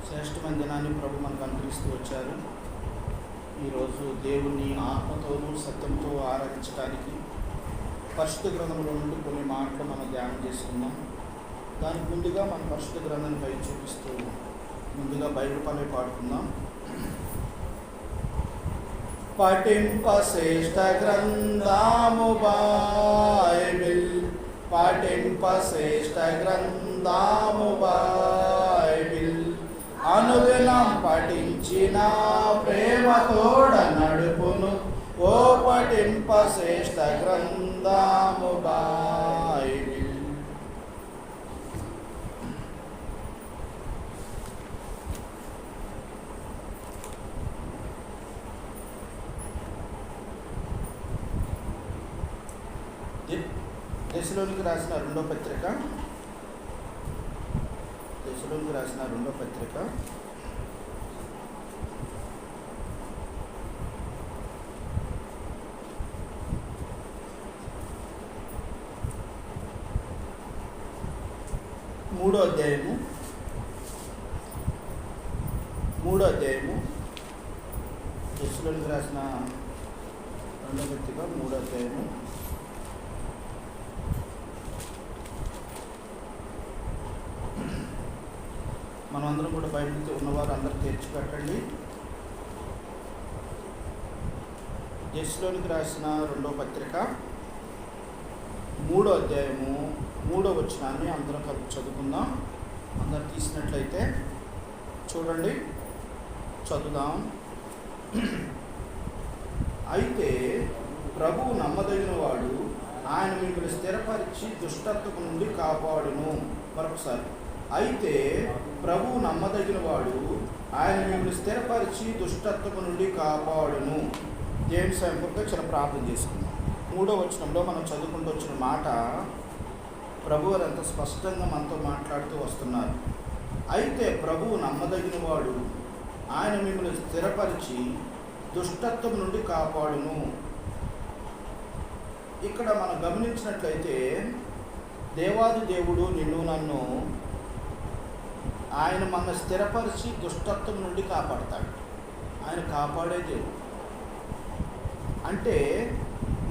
శ్రేష్టమైన దినాన్ని ప్రభు మనకు అనుగ్రహిస్తూ వచ్చారు. ఈరోజు దేవుణ్ణి ఆత్మతోనూ సత్యంతో ఆరాధించడానికి పరిశుద్ధ గ్రంథంలో నుండి కొన్ని మాటలు మనం ధ్యానం చేసుకుందాం. దానికి ముందుగా మన పరిశుద్ధ గ్రంథాన్ని పై చూపిస్తూ ముందుగా బైబిల్ పని పాడుకుందాం. పఠింప శ్రేష్ఠ గ్రంథము బైబిల్, పఠింప శ్రేష్ఠ గ్రంథము బైబిల్, అనుదినం పఠించిన ప్రేమ తోడ నడుపును, ఓ పఠింప శ్రేష్ఠ గ్రంథము బైబిల్. దశలోనికి రాసిన రెండో పత్రిక, దశలోనికి రాసిన రెండో పత్రిక 3వ అధ్యాయము దశలోనికి రాసిన రెండో పత్రిక 3వ అధ్యాయము మనమందరం కూడా బైబిల్తో ఉన్నవారు అందరూ తెరిచి పెట్టండి. దశలోనికి రాసిన రెండో పత్రిక 3వ అధ్యాయము 3వ వచనాన్ని అందరం కలిపి చదువుకుందాం. అందరు తీసినట్లయితే చూడండి, చదువుదాం. అయితే ప్రభువు నమ్మదగిన వాడు, ఆయన మిమ్మల్ని స్థిరపరిచి దుష్టత్వము నుండి కాపాడును. మరొకసారి, అయితే ప్రభువు నమ్మదగిన వాడు, ఆయన మిమ్మల్ని స్థిరపరిచి దుష్టత్వము నుండి కాపాడును. దేవుని సంపూర్ణంగా చిన్న ప్రార్థన చేసుకుందాం. 3వ వచనంలో మనం చదువుకుంటూ వచ్చిన మాట ప్రభు వారు ఎంత స్పష్టంగా మనతో మాట్లాడుతూ వస్తున్నారు. అయితే ప్రభువు నమ్మదగిన వాడు, ఆయన మిమ్మల్ని స్థిరపరిచి దుష్టత్వం నుండి కాపాడును. ఇక్కడ మనం గమనించినట్లయితే దేవాది దేవుడు నిన్ను నన్ను ఆయన మన స్థిరపరిచి దుష్టత్వం నుండి కాపాడతాడు. ఆయన కాపాడే దేవుడు అంటే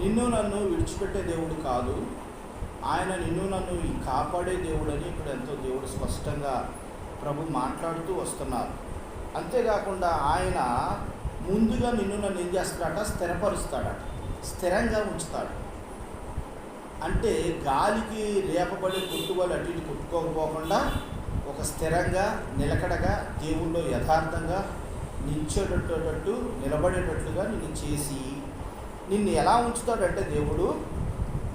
నిన్ను నన్ను విడిచిపెట్టే దేవుడు కాదు, ఆయన నిన్ను నన్ను కాపాడే దేవుడు అని ఇక్కడ ఎంతో దేవుడు స్పష్టంగా ప్రభు మాట్లాడుతూ వస్తున్నారు. అంతేకాకుండా ఆయన ముందుగా నిన్ను నన్ను ఏం చేస్తాడట, స్థిరపరుస్తాడట, స్థిరంగా ఉంచుతాడు. అంటే గాలికి రేపబడి కొట్టుబడి అటు ఇటు కొట్టుకోకపోకుండా ఒక స్థిరంగా నిలకడగా దేవుల్లో యథార్థంగా నిల్చేటట్టు నిలబడేటట్లుగా నిన్ను చేసి నిన్ను ఎలా ఉంచుతాడంటే దేవుడు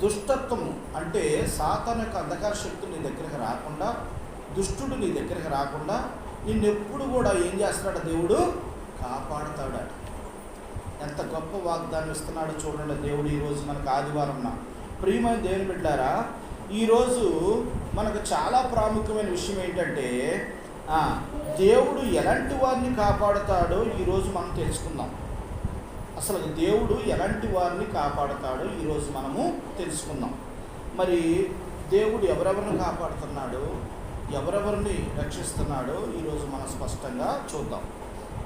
దుష్టత్వము అంటే సాతాను యొక్క అంధకార శక్తులు నీ దగ్గరికి రాకుండా, దుష్టుడు నీ దగ్గరికి రాకుండా నిన్నెప్పుడు కూడా ఏం చేస్తాడు దేవుడు, కాపాడుతాడట. ఎంత గొప్ప వాగ్దానం ఇస్తున్నాడో చూడండి దేవుడు. ఈరోజు మనకు ఆదివారం ప్రియమైన దేవుని బిడ్డారా, ఈరోజు మనకు చాలా ప్రాముఖ్యమైన విషయం ఏంటంటే దేవుడు ఎలాంటి వారిని కాపాడుతాడో ఈరోజు మనం తెలుసుకుందాం. అసలు దేవుడు ఎలాంటి వారిని కాపాడుతాడో ఈరోజు మనము తెలుసుకుందాం. మరి దేవుడు ఎవరెవరిని కాపాడుతున్నాడో, ఎవరెవరిని రక్షిస్తున్నాడో ఈరోజు మనం స్పష్టంగా చూద్దాం.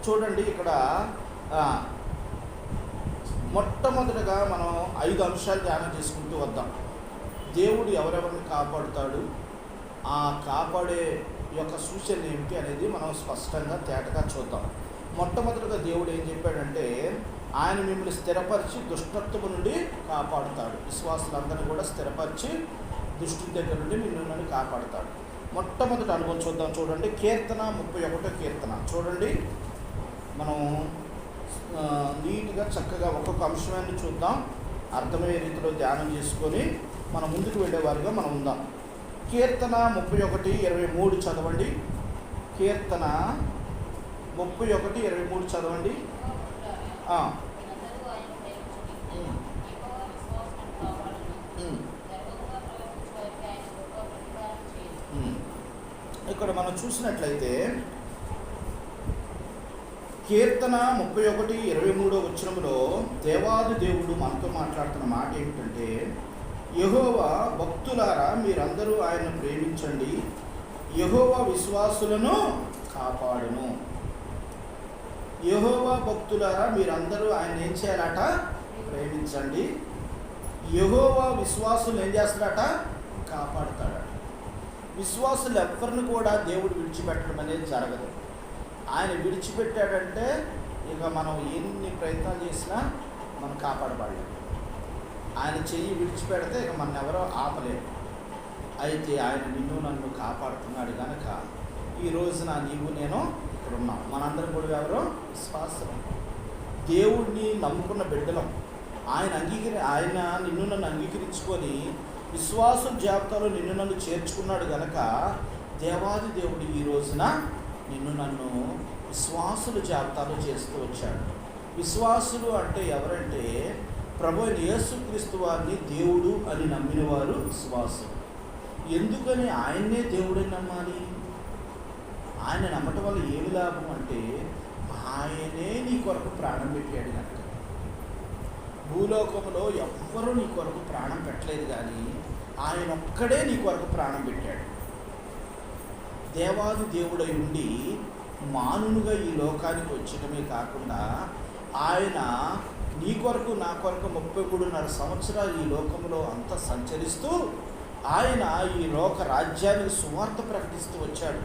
చూడండి, ఇక్కడ మొట్టమొదటిగా మనం 5 అంశాలు ధ్యానం చేసుకుంటూ వద్దాం. దేవుడు ఎవరెవరిని కాపాడుతాడు, ఆ కాపాడే యొక్క సూచనలు ఏమిటి అనేది మనం స్పష్టంగా తేటగా చూద్దాం. మొట్టమొదటిగా దేవుడు ఏం చెప్పాడంటే, ఆయన మిమ్మల్ని స్థిరపరిచి దుష్టత్వము నుండి కాపాడుతాడు. విశ్వాసులందరినీ కూడా స్థిరపరిచి దుష్టి దగ్గర నుండి నిన్ను కాపాడుతాడు. మొట్టమొదటి అనుభవం చూద్దాం. చూడండి, కీర్తన 31వ కీర్తన చూడండి. మనం నీట్గా చక్కగా ఒక్కొక్క అంశాన్ని చూద్దాం, అర్థమయ్యే రీతిలో ధ్యానం చేసుకొని మనం ముందుకు వెళ్ళేవారుగా మనం ఉందాం. కీర్తన 31:23 చదవండి. కీర్తన 31:23 చదవండి. ఇక్కడ మనం చూసినట్లయితే కీర్తన 31:23 వచనంలో దేవాది దేవుడు మనతో మాట్లాడుతున్న మాట ఏమిటంటే, యెహోవా భక్తులారా మీరందరూ ఆయనను ప్రేమించండి, యెహోవా విశ్వాసులను కాపాడును. యెహోవా భక్తులారా మీరందరూ ఆయన ఏం చేయాలట? ప్రేమించండి. యెహోవా విశ్వాసులు ఏం చేస్తాడట? కాపాడుతాడట. విశ్వాసులు ఎవరిని కూడా దేవుడు విడిచిపెట్టడం అనేది జరగదు. ఆయన విడిచిపెట్టాడంటే ఇక మనం ఎన్ని ప్రయత్నాలు చేసినా మనం కాపాడబడలేము. ఆయన చెయ్యి విడిచిపెడితే ఇక మన ఎవరో ఆపలేరు. అయితే ఆయన నిన్ను నన్ను కాపాడుతున్నాడు కనుక ఈ రోజున నీవు నేను ఇక్కడ ఉన్నాం. మనందరం కూడా ఎవరో విశ్వాసం, దేవుడిని నమ్ముకున్న బిడ్డలం. ఆయన నిన్ను నన్ను అంగీకరించుకొని విశ్వాసం జాబితాలో నిన్ను నన్ను చేర్చుకున్నాడు కనుక దేవాది దేవుడు ఈ రోజున నిన్ను నన్ను విశ్వాసుల జాబితాలో చేస్తూ వచ్చాడు. విశ్వాసులు అంటే ఎవరంటే ప్రభు అయిన యేసుక్రీస్తు వారిని దేవుడు అని నమ్మిన వారు విశ్వాసులు. ఎందుకని ఆయన్నే దేవుడని నమ్మాలి? ఆయన నమ్మటం వల్ల ఏమి లాభం అంటే ఆయనే నీ కొరకు ప్రాణం పెట్టాడు కనుక. భూలోకంలో ఎవ్వరూ నీ కొరకు ప్రాణం పెట్టలేదు, కానీ ఆయన ఒక్కడే నీ కొరకు ప్రాణం పెట్టాడు. దేవాది దేవుడై ఉండి మానునుగా ఈ లోకానికి వచ్చటమే కాకుండా ఆయన నీ కొరకు నా కొరకు 33.5 సంవత్సరాలు ఈ లోకంలో అంతా సంచరిస్తూ ఆయన ఈ లోక రాజ్యానికి సువార్త ప్రకటిస్తూ వచ్చాడు.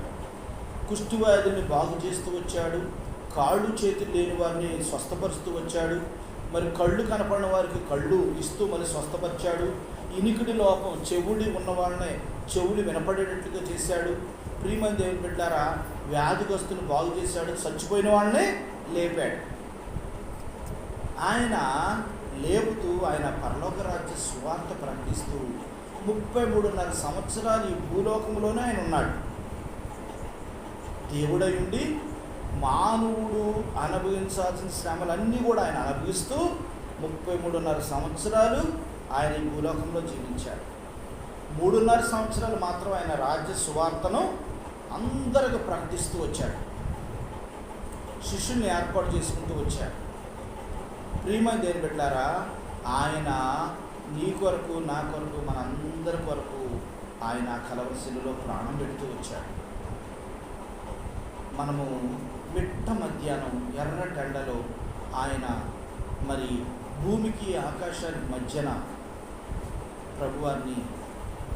కుష్ఠవ్యాధుల్ని బాగు చేస్తూ వచ్చాడు. కాళ్ళు చేతులు లేని వారిని స్వస్థపరుస్తూ వచ్చాడు. మరి కళ్ళు కనపడిన వారికి కళ్ళు ఇస్తూ మరి స్వస్థపరిచాడు. ఇనికిడి లోపం చెవుడి ఉన్న వాళ్ళని చెవులు వినపడేటట్లుగా చేశాడు. ప్రియమైన దేవుని బిడ్డారా, వ్యాధిగ్రస్తులు బాగు చేశాడు. చచ్చిపోయిన వాళ్ళని లేపాడు. ఆయన లేపుతూ ఆయన పరలోక రాజ్య సువార్త ప్రకటిస్తూ 33.5 సంవత్సరాలు ఈ భూలోకంలోనే ఆయన ఉన్నాడు. దేవుడై ఉండి మానవుడు అనుభవించాల్సిన శ్రమలన్నీ కూడా ఆయన అనుభవిస్తూ 33.5 సంవత్సరాలు ఆయన ఈ భూలోకంలో జీవించాడు. 3.5 సంవత్సరాలు మాత్రం ఆయన రాజ్య సువార్తను అందరికి ప్రకటిస్తూ వచ్చాడు. శిష్యుల్ని ఏర్పాటు చేసుకుంటూ వచ్చాడు. ప్రియమైన దేవుని బిడ్డలారా, ఆయన నీ కొరకు నా కొరకు మనందరి కొరకు ఆయన కలవరి శిలువలో ప్రాణం పెడుతూ వచ్చాడు. మనము మిట్ట మధ్యాహ్నం ఎర్రటి ఎండలో ఆయన మరి భూమికి ఆకాశానికి మధ్యన ప్రభువారిని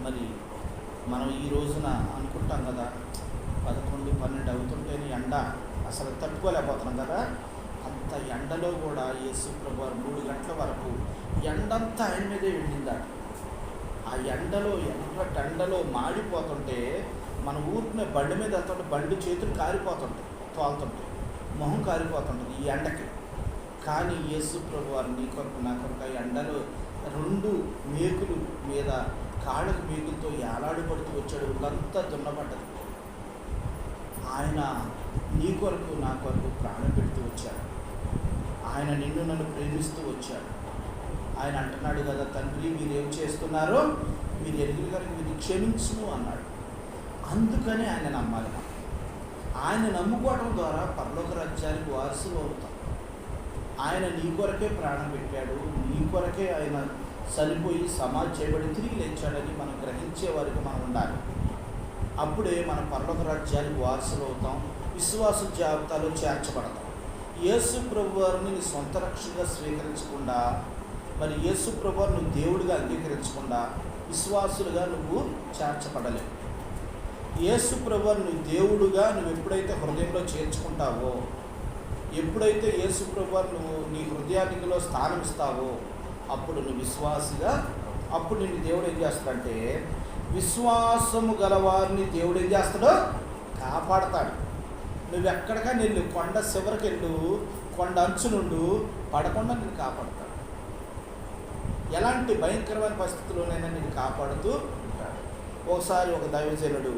మరి మనం ఈ రోజున అనుకుంటాం కదా, 11-12 అవుతుంటేనే ఎండ అసలు తట్టుకోలేకపోతున్నాం కదా. అంత ఎండలో కూడా యేసు ప్రభువారు 3 గంటల వరకు ఎండంతా ఆయన మీదే వెళ్ళిందా. ఆ ఎండలో ఎండలో మాడిపోతుంటే మన ఊరిని బండి మీద వెళ్తుంటే బండి చేతులు కారిపోతుంటాయి, తోలుతుంటాయి, మొహం కారిపోతుంటుంది ఈ ఎండకి. కానీ యేసు ప్రభువారు నీ కొరకు నా కొరకు ఆ ఎండలో 2 మేకులు మీద కాళ్ళకు మేకులతో ఏలాడుపడుతూ వచ్చాడు. ఊళ్ళంతా దున్నపడ్డది. ఆయన నీ కొరకు నా కొరకు ప్రాణం పెడుతూ వచ్చాడు. ఆయన నిన్ను నన్ను ప్రేమిస్తూ వచ్చాడు. ఆయన అంటున్నాడు కదా, తండ్రి మీరు ఏం చేస్తున్నారో మీరు ఎరుగులు కనుక మీరు క్షమించును అన్నాడు. అందుకని ఆయన నమ్మాలి. ఆయన నమ్ముకోవడం ద్వారా పరలోక రాజ్యానికి వారసులు అవుతాం. ఆయన నీ కొరకే ప్రాణం పెట్టాడు. నీ కొరకే ఆయన చనిపోయి సమాధి చేయబడి తిరిగి లేచాడని మనం గ్రహించే వారికి మనం ఉండాలి. అప్పుడే మన పరలోక రాజ్యానికి వారసులు అవుతాం. విశ్వాస జాబితాలో చేర్చబడతాం. యేసు ప్రభువారిని నీ సొంత రక్షణగా స్వీకరించకుండా, మరి యేసు ప్రభువారిని నువ్వు దేవుడిగా అంగీకరించకుండా విశ్వాసులుగా నువ్వు చేర్చబడలేవు. యేసు ప్రభువారిని నువ్వు దేవుడుగా నువ్వు ఎప్పుడైతే హృదయంలో చేర్చుకుంటావో, ఎప్పుడైతే యేసు ప్రభువారిని నువ్వు నీ హృదయానికిలో స్థానం ఇస్తావో, అప్పుడు నువ్వు విశ్వాసిగా, అప్పుడు నిన్ను దేవుడు ఏం చేస్తాడంటే విశ్వాసము గలవారిని దేవుడు ఏం చేస్తాడో కాపాడతాడు. నువ్వు ఎక్కడికా నిన్ను కొండ చివరికి వెళ్ళు, కొండ అంచు నుండి పడకుండా నిన్ను కాపాడతాడు. ఎలాంటి భయంకరమైన పరిస్థితుల్లోనైనా నిన్ను కాపాడుతూ ఉంటాడు. ఒకసారి ఒక దైవజనుడు,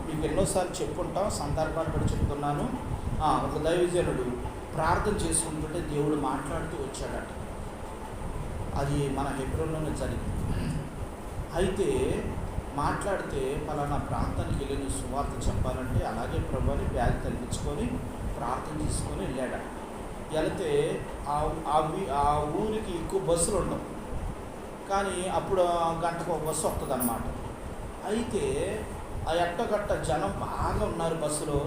మీకు ఎన్నోసార్లు చెప్పుకుంటాం, సందర్భాన్ని బట్టి చెప్తున్నాను. ఒక దైవజనుడు ప్రార్థన చేసుకుంటుంటే దేవుడు మాట్లాడుతూ వచ్చాడట. అది మన హెబ్రోన్లోనే జరిగింది. అయితే మాట్లాడితే పలానా ప్రాంతానికి వెళ్ళి నువ్వు సువార్త చెప్పాలంటే అలాగే ప్రభుని బ్యాగ్ తగ్గించుకొని ప్రార్థన చేసుకొని వెళ్ళాడు. వెళితే ఆ ఊరికి ఎక్కువ బస్సులు ఉండవు, కానీ అప్పుడు గంటకు ఒక బస్సు వస్తుంది అన్నమాట. అయితే ఆ ఎట్టగట్ట జనం బాగా ఉన్నారు బస్సులో,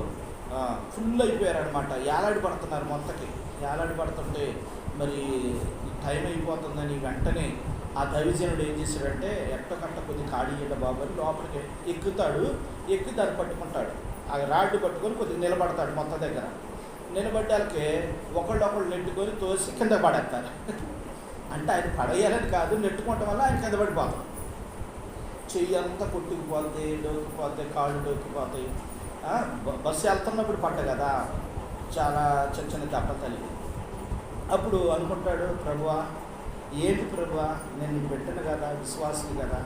ఫుల్ అయిపోయారనమాట. ఏలాడి పడుతున్నారు మొత్తకి. ఏలాడి పడుతుంటే మరి టైం అయిపోతుందని వెంటనే ఆ దైవజనుడు ఏం చేశాడంటే, ఎట్టకట్ట కొద్ది ఖాళీ ఇయ్యండి బాబు అని లోపలికి ఎక్కుతాడు. ఎక్కి దాన్ని పట్టుకుంటాడు. ఆ రాడ్డు పట్టుకొని కొద్దిగా నిలబడతాడు మొత్తం దగ్గర. నిలబడ్డాకే ఒకళ్ళు నెట్టుకొని తోసి కింద పడేస్తారు. అంటే ఆయన పడేయాలని కాదు, నెట్టుకోవటం వల్ల ఆయన కింద పడిపోతాం. చెయ్యి అంతా కొట్టుకుపోతాయి, డోకిపోతాయి, కాళ్ళు డోకిపోతాయి. బస్సు వెళ్తున్నప్పుడు పడ్డ కదా, చాలా చిన్న చిన్న దెబ్బలు తల్లి. అప్పుడు అనుకుంటాడు, ప్రభువా ఏంటి ప్రభువా, నేను నీకు పెట్టాను కదా, విశ్వాసిని కదా,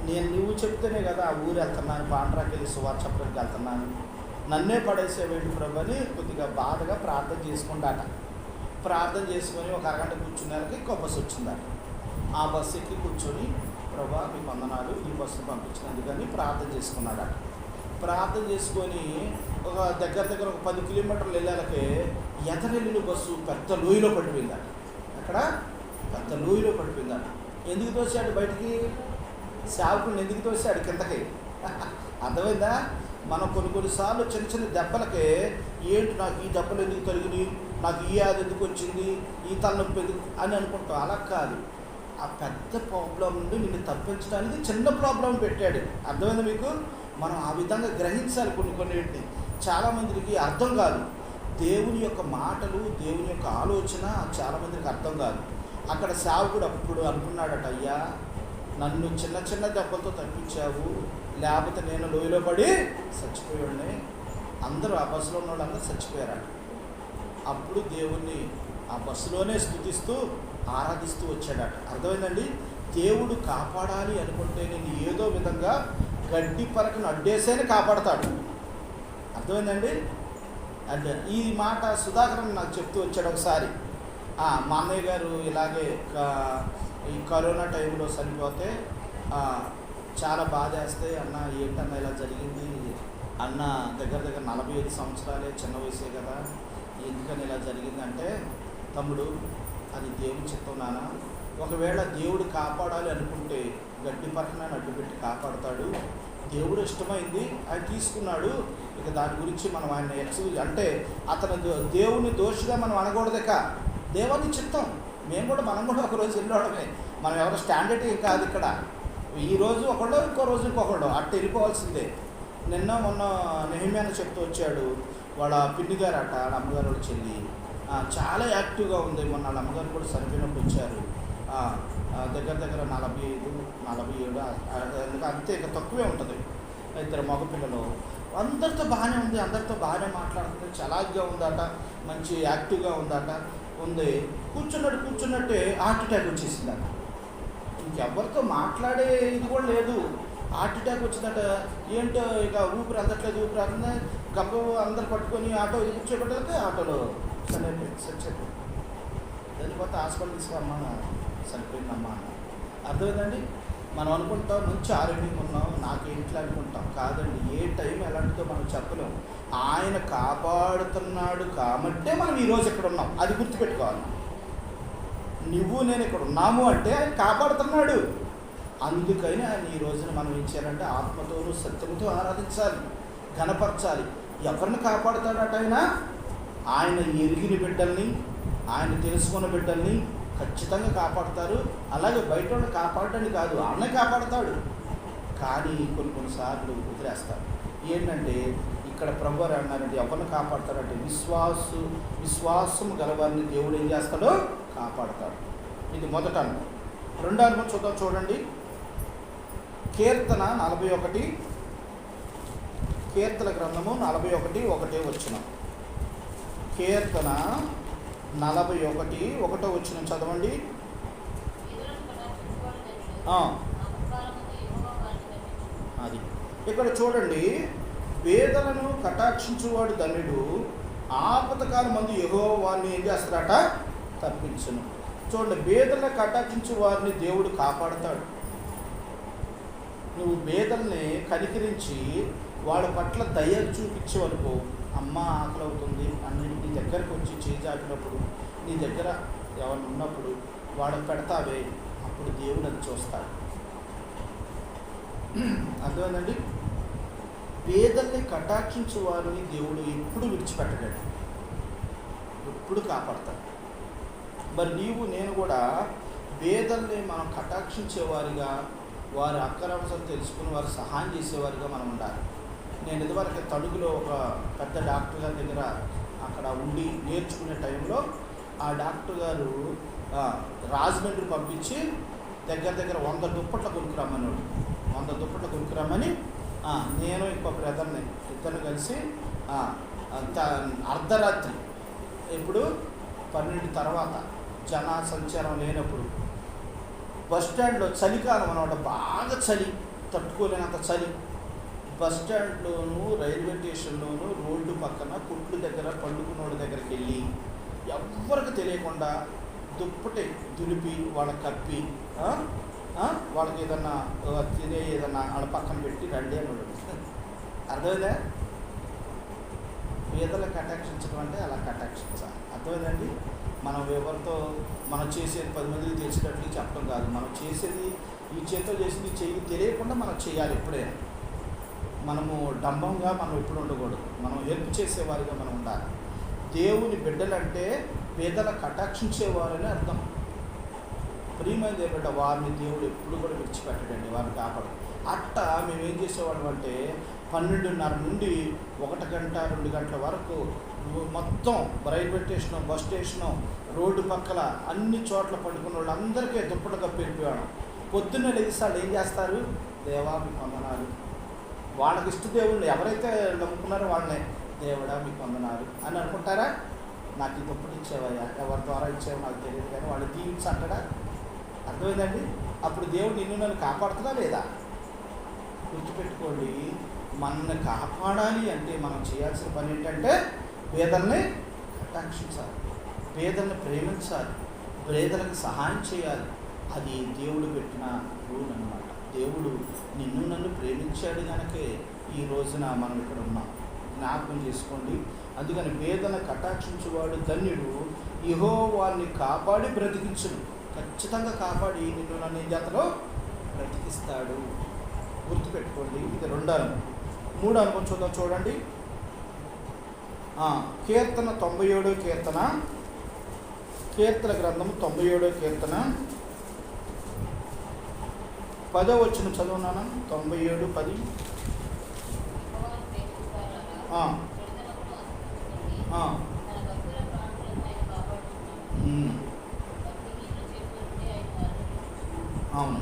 నేను నువ్వు చెప్తేనే కదా ఆ ఊరు వెళ్తున్నాను, పాండ్రాకి వెళ్ళి సువార్త చెప్పడానికి వెళ్తున్నాను, నన్నే పడేసేవేంటి ప్రభు అని కొద్దిగా బాధగా ప్రార్థన చేసుకుంటాట. ప్రార్థన చేసుకొని ఒక అరగంట కూర్చున్నారకి ఇంకో బస్సు వచ్చిందట. ఆ బస్సు ఎక్కి కూర్చొని, ప్రభా మీకు వందనాలు, ఈ బస్సును పంపించినందుకని ప్రార్థన చేసుకున్నాడట. ప్రార్థన చేసుకొని ఒక దగ్గర ఒక 10 కిలోమీటర్లు వెళ్ళాలకే ఎదరెళ్ళిన బస్సు పెద్ద లోయలో పడిపోయిందట. అక్కడ పెద్ద లోయలో పడిపోయిందట. ఎందుకు తోసాడు బయటికి? సేవకుని ఎందుకు తోసాడు కిందకి? అర్థమైందా? మనం కొన్నిసార్లు చిన్న చిన్న దెబ్బలకే ఏంటి నాకు ఈ దెబ్బలు ఎందుకు తగిలినాయి, నాకు ఈ ఆది ఎందుకు వచ్చింది, ఈ తలనొప్పి ఎందుకు అని అనుకుంటాం. అలా కాదు, ఆ పెద్ద ప్రాబ్లం నుండి నిన్ను తప్పించడానికి చిన్న ప్రాబ్లం పెట్టాడు. అర్థమైందా మీకు? మనం ఆ విధంగా గ్రహించాలి. కొన్నిటిని చాలామందికి అర్థం కాదు. దేవుని యొక్క మాటలు, దేవుని యొక్క ఆలోచన చాలామందికి అర్థం కాదు. అక్కడ సేవకుడు అప్పుడు అనుకున్నాడట, అయ్యా నన్ను చిన్న చిన్న దెబ్బలతో తప్పించావు, లేకపోతే నేను లోయలో పడి చచ్చిపోయాడిని. అందరూ ఆ బస్సులో ఉన్న వాళ్ళందరూ చచ్చిపోయారట. అప్పుడు దేవుణ్ణి ఆ బస్సులోనే స్తుతిస్తూ ఆరాధిస్తూ వచ్చాడట. అర్థమైందండి? దేవుడు కాపాడాలి అనుకుంటే నేను ఏదో విధంగా గడ్డి పరకను అడ్డేసేనే కాపాడతాడు. అర్థమైందండి? అంటే ఈ మాట సుధాకరన్ నాకు చెప్తూ వచ్చాడు ఒకసారి. మా అన్నయ్య గారు ఇలాగే ఈ కరోనా టైంలో చనిపోతే చాలా బాధ వేస్తే, అన్న ఏంటన్నా ఇలా జరిగింది అన్న, దగ్గర 45 సంవత్సరాలే, చిన్న వయసే కదా, ఎందుకని ఇలా జరిగిందంటే, తమ్ముడు అది దేవుని చిత్తం నాన్న, ఒకవేళ దేవుడు కాపాడాలి అనుకుంటే గడ్డి పక్కన అడ్డుపెట్టి కాపాడుతాడు. దేవుడు ఇష్టమైంది ఆయన తీసుకున్నాడు, ఇక దాని గురించి మనం ఆయన అంటే అతను దేవుని దోషిగా మనం అనకూడదుక, దేవుని చిత్తం. మనం కూడా ఒకరోజు వెళ్ళడమే, మనం ఎవరు స్టాండర్డ్ ఏం కాదు ఇక్కడ. ఈరోజు ఒకళ్ళు, ఇంకో రోజు ఇంకొకళ్ళు, అట్ట వెళ్ళిపోవాల్సిందే. మొన్న నెహమ్యాను చెప్తూ వచ్చాడు, వాళ్ళ పిన్ని గారు అట, వాళ్ళ అమ్మగారు వాళ్ళ చెల్లి చాలా యాక్టివ్గా ఉంది. మొన్న వాళ్ళ అమ్మగారు కూడా చనిపోయినప్పుడు వచ్చారు. దగ్గర 45, 47 అంతే, ఇక తక్కువే ఉంటుంది. 2 మగపిల్లలు, అందరితో బాగానే ఉంది, అందరితో బాగానే మాట్లాడుతుంది, చలాగ్గా ఉందట, మంచి యాక్టివ్గా ఉందట. ఉంది కూర్చున్నట్టే హార్ట్ అటాక్ వచ్చేసిందట. ఇంకెవరితో మాట్లాడే ఇది కూడా లేదు, హార్ట్ అటాక్ వచ్చిందట. ఏంటో ఇక ఊపిరి అందట్లేదు, ఊపిరి అందా గబ్బు అందరు పట్టుకొని ఆటో కూర్చోబెట్టలేక ఆటోలో చనిపోయింది. చనిపోతే హాస్పిటల్ తీసుకురమ్మా, చనిపోయిందమ్మా అన్న. అర్థమైందండి? మనం అనుకుంటాం మంచి ఆరోగ్యంగా ఉన్నాం, నాకేంట్లో అనుకుంటాం. కాదండి, ఏ టైం ఎలాంటిదో మనం చెప్పలేము. ఆయన కాపాడుతున్నాడు కాబట్టే మనం ఈరోజు ఇక్కడ ఉన్నాం, అది గుర్తుపెట్టుకోవాలి. నువ్వు నేను ఇక్కడ ఉన్నాము అంటే ఆయన కాపాడుతున్నాడు. అందుకని ఆయన ఈ రోజున మనం ఏం చేయాలంటే ఆత్మతోనూ సత్యంతో ఆరాధించాలి, ఘనపరచాలి. ఎవరిని కాపాడుతాడట ఆయన ఎరిగిన బిడ్డల్ని, ఆయన తెలుసుకున్న బిడ్డల్ని ఖచ్చితంగా కాపాడుతారు. అలాగే బయట వాళ్ళు కాపాడని కాదు, ఆయనే కాపాడుతాడు. కానీ కొన్నిసార్లు వదిలేస్తారు. ఏంటంటే ఇక్కడ ప్రభు అన్నారంటే ఎవరిని కాపాడతారంటే విశ్వాసం గలవారిని దేవుడు ఏం చేస్తాడో కాపాడతాడు. ఇది మొదట. రెండో అనుభవం చూడండి. కీర్తన 41, కీర్తన గ్రంథము 41, 1 కీర్తన 41, 1 చదవండి. అది ఇక్కడ చూడండి, పేదలను కటాక్షించువాడు ధన్యుడు, ఆపదకాలం మందు యెహోవా వారిని ఏం చేస్తారట? తప్పించును. చూడండి, పేదలను కటాక్షించు వారిని దేవుడు కాపాడుతాడు. నువ్వు పేదల్ని కనికరించి వాళ్ళ పట్ల దయ చూపించేవనుకో, అమ్మ ఆకలి అవుతుంది అని నీ దగ్గరకు వచ్చి చేజాపినప్పుడు, నీ దగ్గర ఎవరు ఉన్నప్పుడు వాళ్ళకి పెడతావే, అప్పుడు దేవుడు అది చూస్తాడు. అర్థమైందండి? పేదల్ని కటాక్షించే వారిని దేవుడు ఎప్పుడు విడిచిపెట్టడండి, ఎప్పుడు కాపాడతాడు. మరి నీవు నేను కూడా పేదల్ని మనం కటాక్షించేవారిగా, వారి అక్కరవసరం తెలుసుకుని వారు సహాయం చేసేవారిగా మనం ఉండాలి. నేను ఇదివరకు తణుకులో ఒక పెద్ద డాక్టర్ గారి దగ్గర అక్కడ ఉండి నేర్చుకునే టైంలో ఆ డాక్టర్ గారు రాజమండ్రి పంపించి దగ్గర 100 దుప్పట్లు కొనుక్కురమ్మన్నాడు. 100 దుప్పట్లు కొనుక్కురమ్మని నేను ఇంకో బ్రదర్ని ఇద్దరు కలిసి అర్ధరాత్రి ఇప్పుడు 12 తర్వాత జన సంచారం లేనప్పుడు బస్ స్టాండ్లో చలికాలం అనమాట, బాగా చలి, తట్టుకోలేనంత చలి, బస్ స్టాండ్లోనూ రైల్వే స్టేషన్లోనూ రోడ్డు పక్కన కుట్లు దగ్గర పండుకున్నోళ్ళ దగ్గరికి వెళ్ళి ఎవ్వరికి తెలియకుండా దుప్పటి దులిపి వాళ్ళకి కప్పి వాళ్ళకి ఏదన్నా తినే ఏదన్నా వాళ్ళ పక్కన పెట్టి రండి అని ఉండదు. అర్థమైందా? పేదలకు కటాక్షించడం అంటే అలా కటాక్షించాలి. అర్థమైందండి? మనం ఎవరితో మనం చేసేది 10 మందికి తెలిసినట్లు చెప్పడం కాదు. మనం చేసేది ఈ చేతితో చేసింది చెయ్యి తెలియకుండా మనం చేయాలి. ఎప్పుడైనా మనము డంబంగా మనం ఎప్పుడు ఉండకూడదు. మనం హెల్ప్ చేసేవారిగా మనం ఉండాలి. దేవుని బిడ్డలంటే పేదల కటాక్షించేవారని అర్థం. ప్రియమైన దేవుడు వారిని దేవుడు ఎప్పుడు కూడా విడిచిపెట్టడండి, వారిని కాపాడు. అట్టా మేము ఏం చేసేవాళ్ళం అంటే 12:30 నుండి 1 గంట 2 గంటల వరకు మొత్తం railway station, bus station, road పక్కల అన్ని చోట్ల పడుకున్న వాళ్ళందరికీ దుప్పటి కప్పి వెళ్ళిపోయాడు. పొద్దున్నే లేస్తాడు, ఏం చేస్తారు? దేవా మీకు వందనాలు. వాళ్ళకి ఇష్టదేవుళ్ళు ఎవరైతే నమ్ముకున్నారో వాళ్ళనే దేవుడా మీకు వందనాలు అని అనుకుంటారా? నాకు ఈ దుప్పటి ఇచ్చేవయ్యా, ఎవరి ద్వారా ఇచ్చేవో నాకు తెలియదు కానీ వాళ్ళు దీవించి అంటాడా? అర్థమైందండి? అప్పుడు దేవుడు నిన్ను నన్ను కాపాడుతుందా లేదా? గుర్తుపెట్టుకోండి, మనల్ని కాపాడాలి అంటే మనం చేయాల్సిన పని ఏంటంటే పేదల్ని కటాక్షించాలి, పేదల్ని ప్రేమించాలి, పేదలకు సహాయం చేయాలి. అది దేవుడు పెట్టిన రూల్ అన్నమాట. దేవుడు నిన్ను నన్ను ప్రేమించాడు కనుకే ఈ రోజున మనం ఇక్కడ ఉన్నాం. జ్ఞాపకం చేసుకోండి. అందుకని పేదలను కటాక్షించువాడు ధన్యుడు, యెహోవాని కాపాడి బ్రతికించును. ఖచ్చితంగా కాపాడి నిన్ను నన్ను ఈ జాతలో బ్రతికిస్తాడు. గుర్తుపెట్టుకోండి. ఇది 2వ అనుభవం. 3వ అనుభవం చూద్దాం. చూడండి, కీర్తన 97వ కీర్తన, కీర్తన గ్రంథము 97వ కీర్తన 10వ వచనం చదువున్నాను. 97:10. అవును.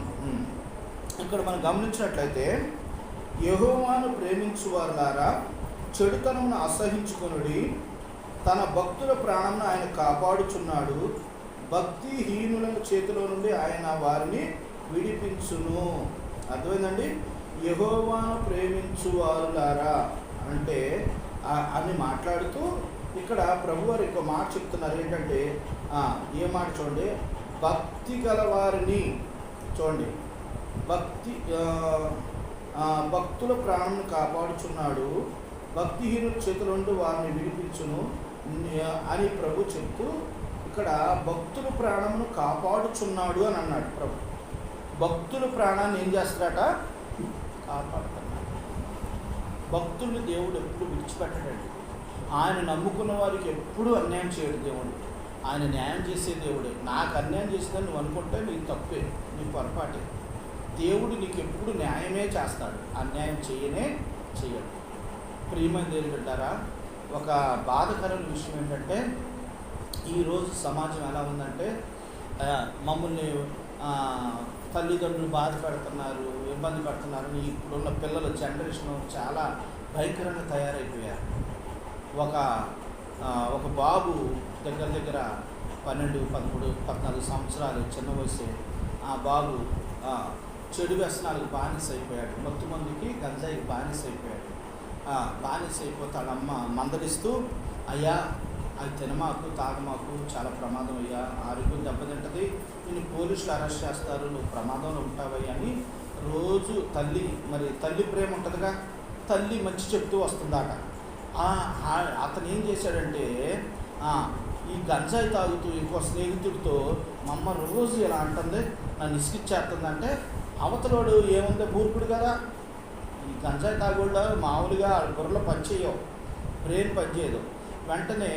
ఇక్కడ మనం గమనించినట్లయితే యెహోవాను ప్రేమించువారులారా చెడుతనమును అసహించుకొనుడి, తన భక్తుల ప్రాణమును ఆయన కాపాడుచున్నాడు, భక్తిహీనుల చేతిలో నుండి ఆయన వారిని విడిపించును. అర్థమైందండి? యెహోవాను ప్రేమించువారులారా అంటే అని మాట్లాడుతూ ఇక్కడ ప్రభువారు ఒక మాట చెప్తున్నారు. ఏంటంటే ఏ మాట చూడండి, భక్తి గలవారిని చూడండి, భక్తుల ప్రాణాన్ని కాపాడుచున్నాడు, భక్తిహీనుల చేతుల నుండి వారిని విడిపించును అని ప్రభు చెప్తూ ఇక్కడ భక్తుల ప్రాణమును కాపాడుచున్నాడు అని అన్నాడు ప్రభు. భక్తుల ప్రాణాన్ని ఏం చేస్తాడట? కాపాడుతున్నాడు. భక్తుల్ని దేవుడు ఎప్పుడు విడిచిపెట్టడండి. ఆయన నమ్ముకున్న వారికి ఎప్పుడూ అన్యాయం చేయడు దేవుడు. ఆయన న్యాయం చేసే దేవుడే. నాకు అన్యాయం చేసిందని నువ్వు అనుకుంటే నీకు తప్పే, నీ పొరపాటే. దేవుడు నీకు ఎప్పుడు న్యాయమే చేస్తాడు, అన్యాయం చేయడు. ప్రియమైన దేవుడు బిడ్డారా, ఒక బాధకరమైన విషయం ఏంటంటే ఈరోజు సమాజం ఎలా ఉందంటే మమ్మల్ని తల్లిదండ్రులు బాధ పెడుతున్నారు, ఇబ్బంది పడుతున్నారు. ఇప్పుడున్న పిల్లల జనరేషన్ చాలా భయంకరంగా తయారైపోయారు. ఒక బాబు దగ్గర 12, 13, 14 సంవత్సరాలు చిన్న వయసు. ఆ బాబు చెడు వ్యసనాలకు బానిస అయిపోయాడు. మత్తు మందుకి, గంజాయికి బానిస అయిపోయాడు. బానిస అయిపోతే వాళ్ళమ్మ మందలిస్తూ, అయ్యా అది తినమాకు, తాగమాకు, చాలా ప్రమాదం అయ్యా, ఆరోగ్యం దెబ్బతింటది, నిన్ను పోలీసులు అరెస్ట్ చేస్తారు, నువ్వు ప్రమాదంలో ఉంటావయ్యా అని రోజు తల్లి ప్రేమ ఉంటుందిగా, తల్లి మంచి చెప్తూ వస్తుందట. అతను ఏం చేశాడంటే ఈ గంజాయి తాగుతూ ఇంకో స్నేహితుడితో మా అమ్మ రోజు ఇలా అంటుంది, నన్ను ఇసుకిచ్చేస్తుందంటే అవతలోడు ఏముందో మూర్ఖుడు కదా, ఈ గంజాయి తాగుళ్ళు మామూలుగా బుర్రలో పనిచేయవు, బ్రెయిన్ పనిచేయదు. వెంటనే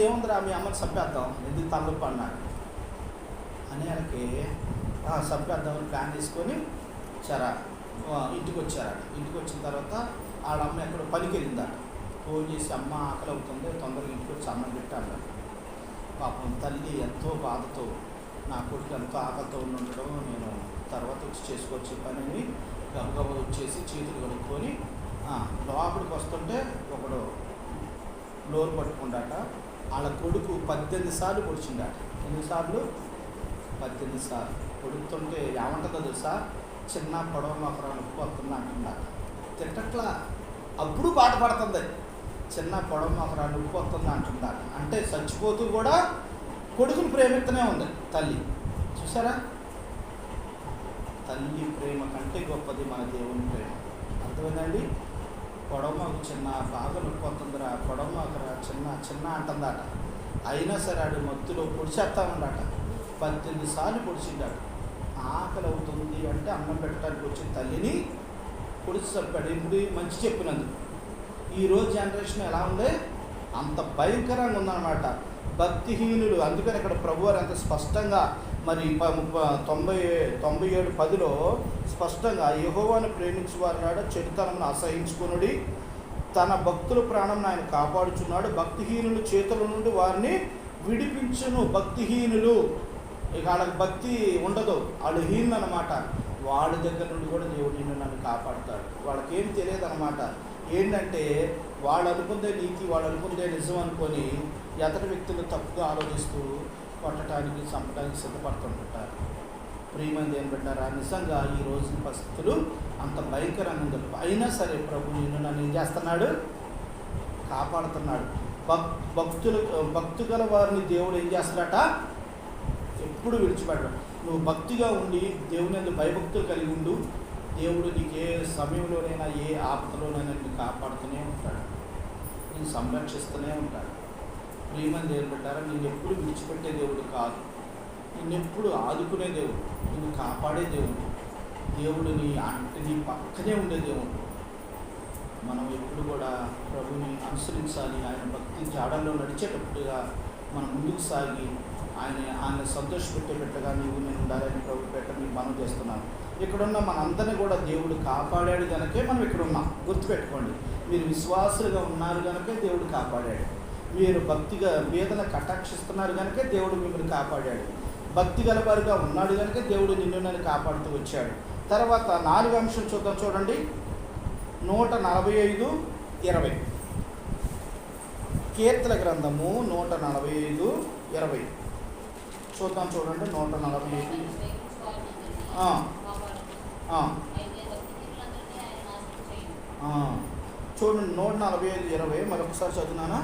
ఏముందిరా మీ అమ్మని చంపేద్దాం, ఎందుకు తలనొప్పి అన్నాడు అని వాళ్ళకి చంపేద్దామని ప్లాన్ తీసుకొని ఇంటికి వచ్చారట. ఇంటికి వచ్చిన తర్వాత వాళ్ళ అమ్మ ఎక్కడ పనికి వెళ్ళిందట. ఫోన్ చేసి అమ్మ ఆకలి అవుతుంది, తొందరగా ఇంటికి వచ్చి అన్నం పెట్టాడు. పాపం తల్లి ఎంతో బాధతో, నా కొడుకు ఎంతో ఆకలితో ఉండడం, నేను తర్వాత వచ్చి చేసుకోవచ్చు పనిని గబగబ వచ్చేసి చేతులు కడుక్కొని లోపలికి వస్తుంటే ఒకడు నోరు పట్టుకుండాట. వాళ్ళ కొడుకు 18 సార్లు పొడిచిండాట. ఎన్నిసార్లు? 18 సార్లు పొడుగుతుంటే ఏమంటుందో తెలుసా? చిన్న పొడవ మొక్కరా నొప్పి వస్తుంది అంటుందా. తిట్టట్లా, అప్పుడు బాధపడుతుంది. చిన్న పొడవ మొక్కరా నొప్పి వస్తుంది అంటుందా. అంటే చచ్చిపోతూ కూడా కొడుకుని ప్రేమిస్తూనే ఉంది తల్లి. చూసారా? తల్లి ప్రేమ కంటే గొప్పది మన దేవుని ప్రేమ. అర్థమైందండి? పొడవమాకు చిన్న, బాగా నొప్పి వస్తుందిరా, పొడవమాకరా చిన్న చిన్న అంటుందట. అయినా సరే ఆడు మత్తులో పొడిచేస్తా ఉండట. 18 సార్లు పొడిచిండాడు. ఆకలి అవుతుంది అంటే అన్నం పెట్టడానికి వచ్చిన తల్లిని పొడిచి చంపాడు. ఇప్పుడు మంచి చెప్పినందుకు. ఈరోజు జనరేషన్ ఎలా ఉంది? అంత భయంకరంగా ఉందన్నమాట. భక్తిహీనులు. అందుకని ఇక్కడ ప్రభువారు అంత స్పష్టంగా మరి 97:10 స్పష్టంగా యెహోవాను ప్రేమించువారు చెడుతనమును అసహించుకునుడి, తన భక్తుల ప్రాణం ఆయన కాపాడుచున్నాడు, భక్తిహీనుల చేతుల నుండి వారిని విడిపించును. భక్తిహీనులు ఇక వాళ్ళకి భక్తి ఉండదు, వాళ్ళు హీనులు అనమాట. వాళ్ళ దగ్గర నుండి కూడా దేవుడు నిన్ను నన్ను కాపాడుతాడు. వాళ్ళకేం తెలియదు అనమాట. ఏంటంటే వాళ్ళు అనుకుందే నీతి, వాళ్ళు అనుకుందే నిజం అనుకొని ఎతటి వ్యక్తులు తప్పుగా ఆలోచిస్తూ కొట్టడానికి చంపడానికి సిద్ధపడుతుంటారు. ప్రియమంది ఏం పెట్టారా? నిజంగా ఈ రోజు పరిస్థితులు అంత భయంకరంగా ఉంది. అయినా సరే ప్రభు నిన్ను నన్ను ఏం చేస్తున్నాడు? కాపాడుతున్నాడు. భక్తు గల వారిని దేవుడు ఏం చేస్తాడట? ఎప్పుడు విడిచిపెట్టడు. నువ్వు భక్తిగా ఉండి దేవుని యందు భయభక్తులు కలిగి ఉండు. దేవుడు నీకు ఏ సమయంలోనైనా ఏ ఆపదలోనైనా నిన్ను కాపాడుతూనే ఉంటాడు, నేను సంరక్షిస్తూనే ఉంటాడు. ప్రియమంది ఏం పెట్టారా? నిన్ను ఎప్పుడు విడిచిపెట్టే దేవుడు కాదు, నిన్నెప్పుడు ఆదుకునే దేవుడు, నిన్ను కాపాడే దేవుడు. దేవుడు నీ పక్కనే ఉండే దేవుడు. మనం ఎప్పుడు కూడా ప్రభుని అనుసరించాలి. ఆయన భక్తి జాడల్లో నడిచేటప్పుడుగా మనం ముందుకు సాగి ఆయన సంతోషపెట్టేటట్టుగా నీవు నేను ఉండాలని ప్రభు మీకు మనం చేస్తున్నాను. ఇక్కడున్న మనందరినీ కూడా దేవుడు కాపాడాడు కనుకే మనం ఇక్కడ ఉన్నాం. గుర్తుపెట్టుకోండి, మీరు విశ్వాసులుగా ఉన్నారు కనుకే దేవుడు కాపాడాడు. మీరు భక్తిగా వేదన కటాక్షిస్తున్నారు కనుకే దేవుడు మిమ్మల్ని కాపాడాడు. భక్తి గలవారుగా ఉన్నాడు కనుక దేవుడు నిన్ను నన్ను కాపాడుతూ వచ్చాడు. తర్వాత 4వ అంశం చూద్దాం. చూడండి, 145:20 కీర్తన గ్రంథము 145:20 చూద్దాం. చూడండి 145. చూడండి 145:20 మరొకసారి చదువునానా?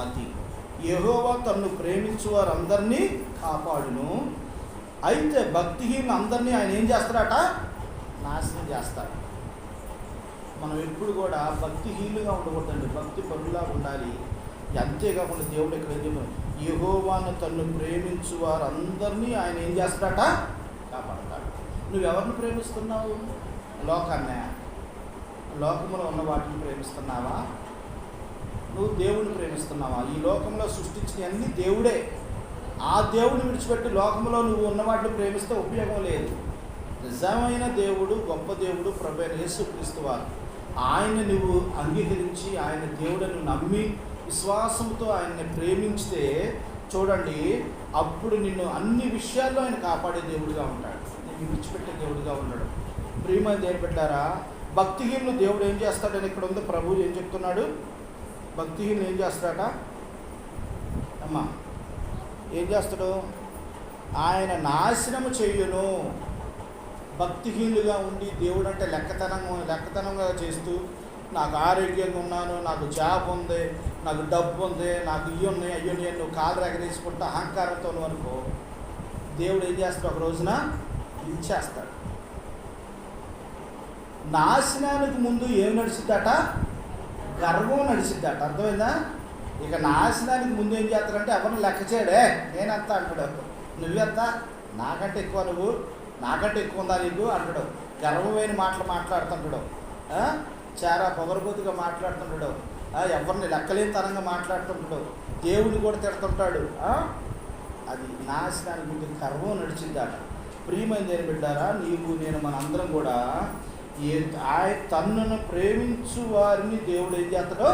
అది యెహోవా తన్ను ప్రేమించు వారందరినీ కాపాడును, అయితే భక్తిహీన అందరినీ ఆయన ఏం చేస్తాడట? నాశనం చేస్తాడు. మనం ఎప్పుడు కూడా భక్తిహీనులుగా ఉండకూడదండి, భక్తి పరులా ఉండాలి. అంతేకాకుండా దేవుడు ఇక్కడ ఏం చెప్పాడు? యెహోవాను తన్ను ప్రేమించు వారందరినీ ఆయన ఏం చేస్తాడట? కాపాడతాడు. నువ్వెవరిని ప్రేమిస్తున్నావు? లోకాన్నే? లోకంలో ఉన్న వాటిని ప్రేమిస్తున్నావా? నువ్వు దేవుని ప్రేమిస్తున్నావా? ఈ లోకంలో సృష్టించిన అన్ని దేవుడే. ఆ దేవుని విడిచిపెట్టి లోకంలో నువ్వు ఉన్న వాటిని ప్రేమిస్తే ఉపయోగం లేదు. నిజమైన దేవుడు, గొప్ప దేవుడు ప్రభువైన యేసుక్రీస్తు వారు. ఆయన నువ్వు అంగీకరించి ఆయన దేవుడను నమ్మి విశ్వాసంతో ఆయన్ని ప్రేమించితే చూడండి, అప్పుడు నిన్ను అన్ని విషయాల్లో ఆయన కాపాడే దేవుడిగా ఉంటాడు, నిన్ను విడిచిపెట్టే దేవుడిగా ఉండడు. ప్రియమైన దేవుడు పెట్టారా? భక్తిహీనులు దేవుడు ఏం చేస్తాడని ఇక్కడ ఉంది. ప్రభువు ఏం చెప్తున్నాడు? భక్తిహీనులు ఏం చేస్తాడట? అమ్మా ఏం చేస్తాడు? ఆయన చేయును. భక్తిహీనులుగా ఉండి దేవుడు అంటే లెక్కతనంగా చేస్తూ, నాకు ఆరోగ్యంగా ఉన్నాను, నాకు జాబ్ ఉంది, నాకు డబ్బు ఉంది, నాకు ఇవి ఉన్నాయి అయ్యి ఉన్నాయి, నువ్వు కాలు ఎగరేసుకుంటా అహంకారంతో అనుకో, దేవుడు ఏం చేస్తాడు? ఒక రోజున ఇచ్చేస్తాడు. నాశనానికి ముందు ఏం నడిచిద్దట? గర్వం నడిచిద్దట. అర్థమైందా? ఇక నాశనానికి ముందు ఏం చేస్తాడంటే ఎవరిని లెక్క చేయడే, నేనంతా అంటాడు. నువ్వెంత? నాకంటే ఎక్కువ నువ్వు, నాకంటే ఎక్కువ ఉందా నీకు అంటాడు. గర్వమైన మాటలు మాట్లాడుతుంటాడు, చాలా పొగరబోతుగా మాట్లాడుతుంటాడు, ఎవరిని లెక్కలేనితనంగా మాట్లాడుతుంటాడు, దేవుడిని కూడా తిడుతుంటాడు. అది నాశనానికి ముందు గర్వం నడిచిందాట. ప్రియమైన దేని బిడ్డారా, నీవు నేను మనందరం కూడా తన్నును ప్రేమించు వారిని దేవుడు ఏం చేస్తాడో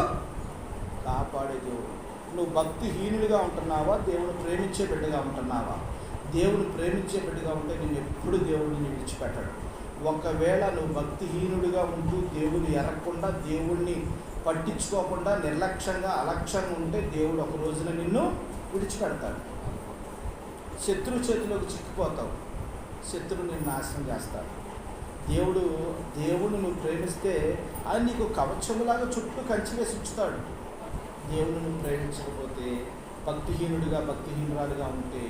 కాపాడే దేవుడు. నువ్వు భక్తిహీనుడిగా ఉంటున్నావా, దేవుని ప్రేమించే బిడ్డగా ఉంటున్నావా? దేవుని ప్రేమించే బిడ్డగా ఉంటే నేను ఎప్పుడు దేవుడిని విడిచిపెట్టాడు. ఒకవేళ నువ్వు భక్తిహీనుడిగా ఉంటూ దేవుని ఎరగకుండా, దేవుణ్ణి పట్టించుకోకుండా, నిర్లక్ష్యంగా అలక్ష్యంగా ఉంటే దేవుడు ఒక రోజున నిన్ను విడిచిపెడతాడు. శత్రువు చేతిలోకి చిక్కిపోతావు, శత్రువు నిన్ను నాశనం చేస్తాడు. దేవుడిని నువ్వు ప్రేమిస్తే అది నీకు కవచములాగా చుట్టూ కంచి వేసి ఉంచుతాడు. దేవుని నువ్వు ప్రేమించకపోతే, భక్తిహీనురాలుగా ఉంటే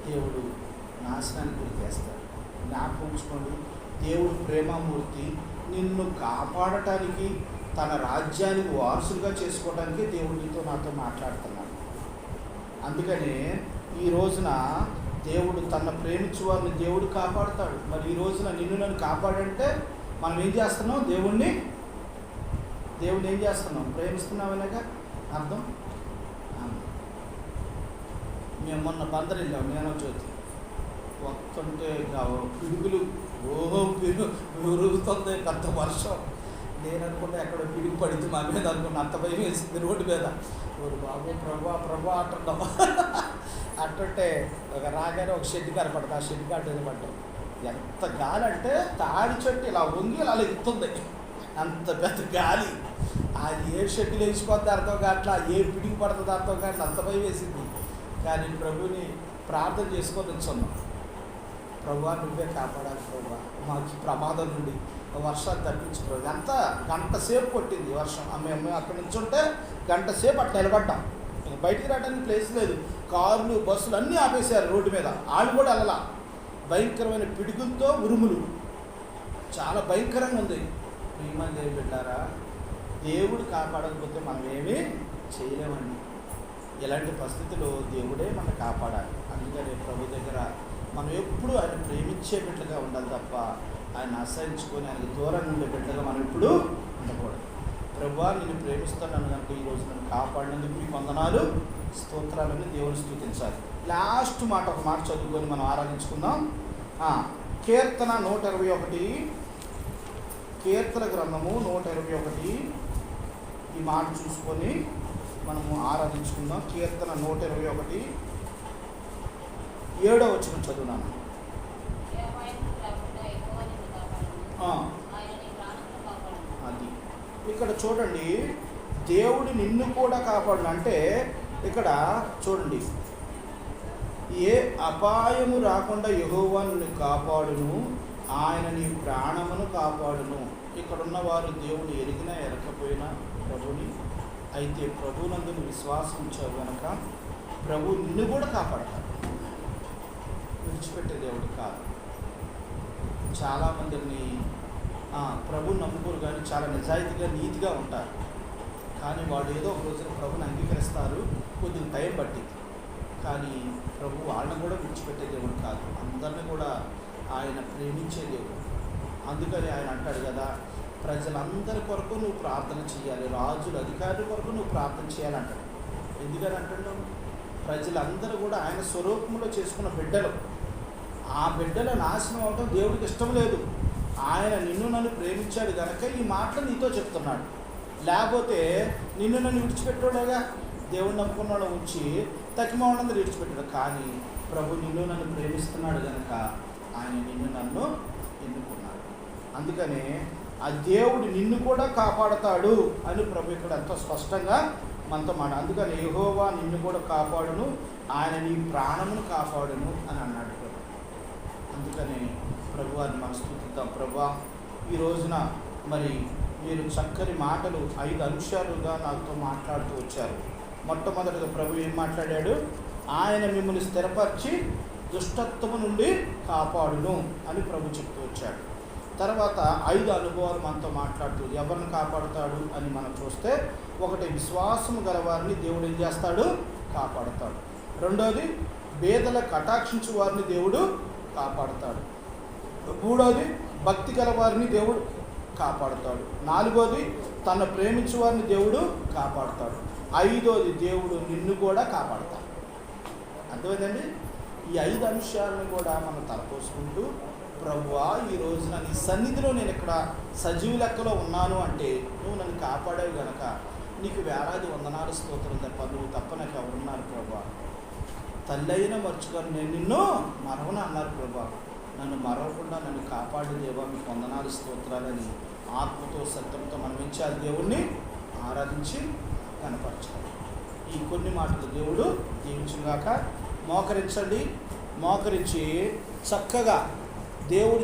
దేవుడు నాశనానికి గురి చేస్తాడు. జ్ఞాపకం ఉంచుకోండి, దేవుడు ప్రేమమూర్తి. నిన్ను కాపాడటానికి, తన రాజ్యానికి వారసులుగా చేసుకోవడానికి దేవుడు నీతో నాతో మాట్లాడుతున్నాడు. అందుకనే ఈ రోజున దేవుడు తన ప్రేమించు వారిని దేవుడు కాపాడుతాడు. మరి ఈ రోజున నిన్ను నన్ను కాపాడంటే మనం ఏం చేస్తున్నాం? దేవుణ్ణి ఏం చేస్తున్నాం? ప్రేమిస్తున్నామనేగా అర్థం. మేము మొన్న బందరు వెళ్ళాం, నేను జ్యోతి వస్తుంటే పిడుగులు ఉరుగుతుంది, పెద్ద వర్షం. నేను అనుకున్నా ఎక్కడ పిడుగు పడింది మా మీద అనుకున్నా, అంత భయం వేసింది రోడ్డు మీద. ఓరు బాబు ప్రభా అంటున్నాం. అట్టుంటే రాగానే ఒక షెడ్ కనపడుతుంది, ఆ షెడ్ కట్టేది పడ్డాం. ఎంత గాలి అంటే తాడి చెట్టు ఇలా వంగి ఇలా ఎత్తుంది, అంత పెద్ద గాలి. అది ఏ షెడ్లు వేసిపోద్ది అర్థం కావట్లా, ఏ పిడికి పడుతుంది అర్థం కావట్లా, అంత భయం వేసింది. కానీ ప్రభుని ప్రార్థన చేసుకొని వచ్చున్నాం. ప్రభువా నువ్వే కాపాడాలి ప్రభువా, మాకు ప్రమాదం నుండి వర్షాలు తప్పించు ప్రభు. అంతా గంట సేపు కొట్టింది వర్షం. మేము అక్కడి నుంచి ఉంటే గంట సేపు అట్లా నిలబడ్డాం. బయటికి రావడానికి ప్లేస్ లేదు, కార్లు బస్సులు అన్నీ ఆపేశారు రోడ్డు మీద, వాళ్ళు కూడా వెళ్ళలా. భయంకరమైన పిడుగులతో ఉరుములు, చాలా భయంకరంగా ఉంది. ప్రియమైన దేవుని బిడ్డారా, దేవుడు కాపాడకపోతే మనం ఏమీ చేయలేమండి. ఇలాంటి పరిస్థితుల్లో దేవుడే మనం కాపాడాలి. అందుకని ప్రభు దగ్గర మనం ఎప్పుడు ఆయన ప్రేమించే బిడ్డగా ఉండాలి తప్ప ఆయన అసహించుకొని ఆయనకు దూరంగా ఉండే బిడ్డగా మనం ఎప్పుడు ఉండకూడదు. ప్రభువా నిన్ను ప్రేమిస్తాను కనుక ఈరోజు నన్ను కాపాడినందుకు మీకు వందనాలు, స్తోత్రాలని దేవుని స్తుతించాలి. లాస్ట్ మాట ఒక మాట చదువుకొని మనం ఆరాధించుకుందాం. కీర్తన 121, కీర్తన గ్రంథము 121 ఈ మాట చూసుకొని మనము ఆరాధించుకుందాం. కీర్తన 121 7వ వచనం చదువునాను. అది ఇక్కడ చూడండి, దేవుడు నిన్ను కూడా కాపాడును అంటే ఇక్కడ చూడండి, ఏ అపాయము రాకుండా యెహోవా నిన్ను కాపాడును, ఆయన నీ ప్రాణమును కాపాడును. ఇక్కడ ఉన్నవారు దేవుడు ఎరిగినా ఎరకపోయినా ప్రభుని, అయితే ప్రభునందు విశ్వాసం ఉంచావు కనుక ప్రభు నిన్ను కూడా కాపాడతాడు, విడిచిపెట్టే దేవుడు కాదు. చాలామందిని ప్రభుని నమ్ముకోరు కానీ చాలా నిజాయితీగా నీతిగా ఉంటారు. కానీ వాళ్ళు ఏదో ఒక రోజున ప్రభుని అంగీకరిస్తారు, కొద్దిగా టైం పట్టింది. కానీ ప్రభు వాళ్ళని కూడా విడిచిపెట్టే దేవుడు కాదు, అందరిని కూడా ఆయన ప్రేమించే దేవుడు. అందుకని ఆయన అంటాడు కదా, ప్రజలందరి కొరకు నువ్వు ప్రార్థన చేయాలి, రాజుల అధికారుల కొరకు నువ్వు ప్రార్థన చేయాలంటాడు. ఎందుకని అంటున్నావు? ప్రజలందరూ కూడా ఆయన స్వరూపంలో చేసుకున్న బిడ్డలు. ఆ బిడ్డల నాశనం అవడం దేవుడికి ఇష్టం లేదు. ఆయన నిన్ను నన్ను ప్రేమించాడు కనుక ఈ మాటలు నీతో చెప్తున్నాడు. లేకపోతే నిన్ను నన్ను విడిచిపెట్టాడుగా, దేవుడు నమ్ముకున్నాడు ఉంచి తక్కిమ ఉన్నది విడిచిపెట్టాడు. కానీ ప్రభు నిన్ను నన్ను ప్రేమిస్తున్నాడు కనుక ఆయన నిన్ను నన్ను ఎన్నుకున్నాడు. అందుకనే ఆ దేవుడు నిన్ను కూడా కాపాడతాడు అని ప్రభు ఇక్కడ ఎంతో స్పష్టంగా మనతో మాట. అందుకని యెహోవా నిన్ను కూడా కాపాడును, ఆయన నీ ప్రాణమును కాపాడును అని అన్నాడు ప్రభు. అందుకని ప్రభువాన్ని మనం స్తుతిద్దాం. ప్రభువా ఈ రోజున మరి మీరు చక్కని మాటలు 5 అంశాలుగా నాతో మాట్లాడుతూ వచ్చారు. మొట్టమొదటిగా ప్రభు ఏం మాట్లాడాడు? ఆయన మిమ్మల్ని స్థిరపరిచి దుష్టత్వము నుండి కాపాడును అని ప్రభు చెప్తూ వచ్చాడు. తర్వాత 5 అనుభవాలు మనతో మాట్లాడుతూ ఎవరిని కాపాడుతాడు అని మనం చూస్తే, ఒకటి విశ్వాసము గలవారిని దేవుడు ఏం చేస్తాడు? కాపాడుతాడు. రెండోది బేదల కటాక్షించు వారిని దేవుడు కాపాడుతాడు. మూడోది, భక్తి గల వారిని దేవుడు కాపాడుతాడు. నాలుగోది, తన ప్రేమించే వారిని దేవుడు కాపాడుతాడు. ఐదోది, దేవుడు నిన్ను కూడా కాపాడుతాడు. అర్థమైందండి? ఈ 5 అంశాలను కూడా మనం తలపోసుకుంటూ, ప్రభువా ఈ రోజున నీ సన్నిధిలో నేను ఇక్కడ సజీవ లెక్కలో ఉన్నాను అంటే నువ్వు నన్ను కాపాడావు గనక నీకు వేలాది వందనాలు స్తోత్రం తప్ప నువ్వు తప్ప నాకు ఎవరున్నారు ప్రభువా. తల్లి అయినా మర్చుకొని నేను నిన్ను మరవను అన్నారు ప్రభువా. నన్ను మరవకుండా నన్ను కాపాడు దేవా, మీకు వందనాలు స్తోత్రాలని ఆత్మతో సత్యంతో మనం ఇచ్చాలి, దేవుణ్ణి ఆరాధించి కనపరచాలి. ఈ కొన్ని మాటలు దేవుడు దీవించుగాక. మోకరించండి. మోకరించి చక్కగా దేవుడి